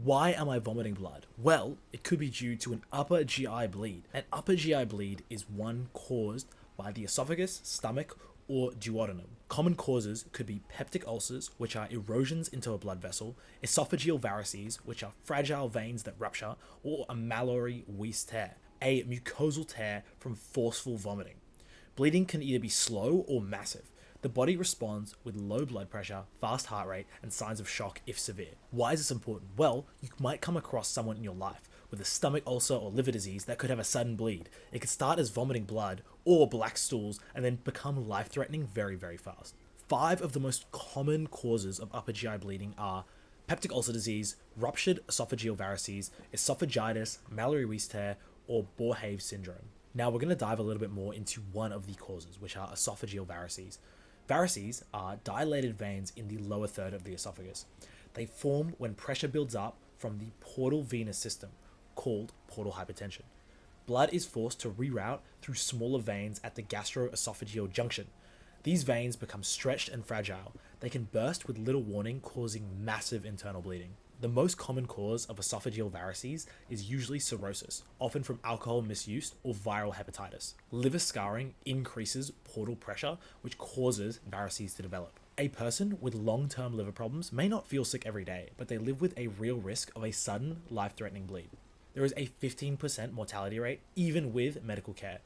Why am I vomiting blood? Well, it could be due to an upper GI bleed. An upper GI bleed is one caused by the esophagus, stomach, or duodenum. Common causes could be peptic ulcers, which are erosions into a blood vessel, esophageal varices, which are fragile veins that rupture, or a Mallory Weiss tear, a mucosal tear from forceful vomiting. Bleeding can either be slow or massive. The body responds with low blood pressure, fast heart rate, and signs of shock if severe. Why is this important? Well, you might come across someone in your life with a stomach ulcer or liver disease that could have a sudden bleed. It could start as vomiting blood or black stools and then become life-threatening very, very fast. 5 of the most common causes of upper GI bleeding are peptic ulcer disease, ruptured esophageal varices, esophagitis, Mallory Weiss tear, or Borhave syndrome. Now we're going to dive a little bit more into one of the causes, which are esophageal varices. Varices are dilated veins in the lower third of the esophagus. They form when pressure builds up from the portal venous system, called portal hypertension. Blood is forced to reroute through smaller veins at the gastroesophageal junction. These veins become stretched and fragile. They can burst with little warning, causing massive internal bleeding. The most common cause of esophageal varices is usually cirrhosis, often from alcohol misuse or viral hepatitis. Liver scarring increases portal pressure, which causes varices to develop. A person with long-term liver problems may not feel sick every day, but they live with a real risk of a sudden, life-threatening bleed. There is a 15% mortality rate, even with medical care.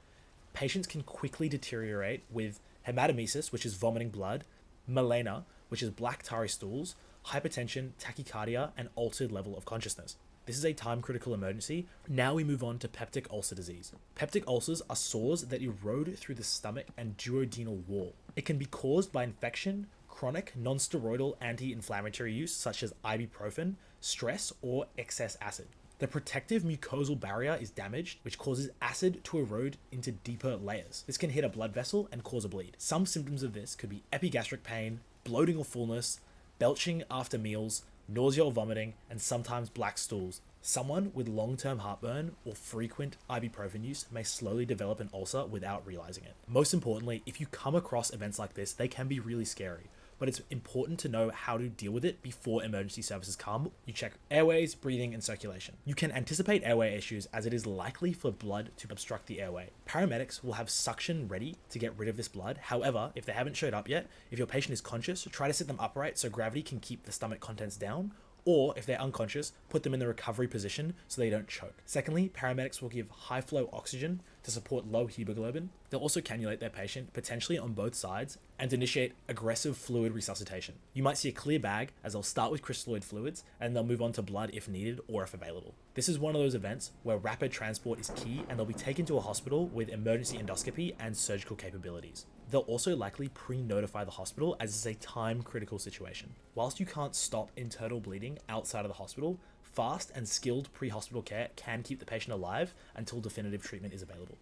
Patients can quickly deteriorate with hematemesis, which is vomiting blood, melena, which is black tarry stools, hypertension, tachycardia, and altered level of consciousness. This is a time-critical emergency. Now we move on to peptic ulcer disease. Peptic ulcers are sores that erode through the stomach and duodenal wall. It can be caused by infection, chronic non-steroidal anti-inflammatory use such as ibuprofen, stress, or excess acid. The protective mucosal barrier is damaged, which causes acid to erode into deeper layers. This can hit a blood vessel and cause a bleed. Some symptoms of this could be epigastric pain, bloating or fullness, belching after meals, nausea or vomiting, and sometimes black stools. Someone with long-term heartburn or frequent ibuprofen use may slowly develop an ulcer without realizing it. Most importantly, if you come across events like this, they can be really scary, but it's important to know how to deal with it before emergency services come. You check airways, breathing, and circulation. You can anticipate airway issues as it is likely for blood to obstruct the airway. Paramedics will have suction ready to get rid of this blood. However, if they haven't showed up yet, if your patient is conscious, try to sit them upright so gravity can keep the stomach contents down, or if they're unconscious, put them in the recovery position so they don't choke. Secondly, paramedics will give high flow oxygen to support low hemoglobin. They'll also cannulate their patient, potentially on both sides, and initiate aggressive fluid resuscitation. You might see a clear bag as they'll start with crystalloid fluids and they'll move on to blood if needed or if available. This is one of those events where rapid transport is key and they'll be taken to a hospital with emergency endoscopy and surgical capabilities. They'll also likely pre-notify the hospital as it's a time-critical situation. Whilst you can't stop internal bleeding outside of the hospital, fast and skilled pre-hospital care can keep the patient alive until definitive treatment is available.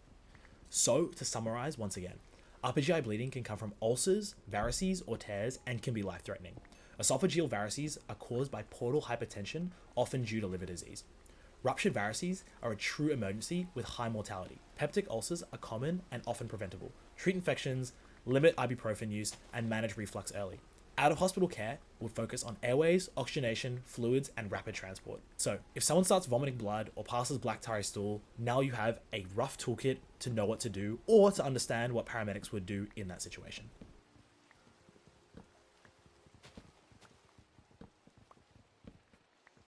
So, to summarize once again, upper GI bleeding can come from ulcers, varices, or tears and can be life-threatening. Esophageal varices are caused by portal hypertension, often due to liver disease. Ruptured varices are a true emergency with high mortality. Peptic ulcers are common and often preventable. Treat infections, limit ibuprofen use, and manage reflux early. Out-of-hospital care will focus on airways, oxygenation, fluids, and rapid transport. So, if someone starts vomiting blood or passes black tarry stool, now you have a rough toolkit to know what to do or to understand what paramedics would do in that situation.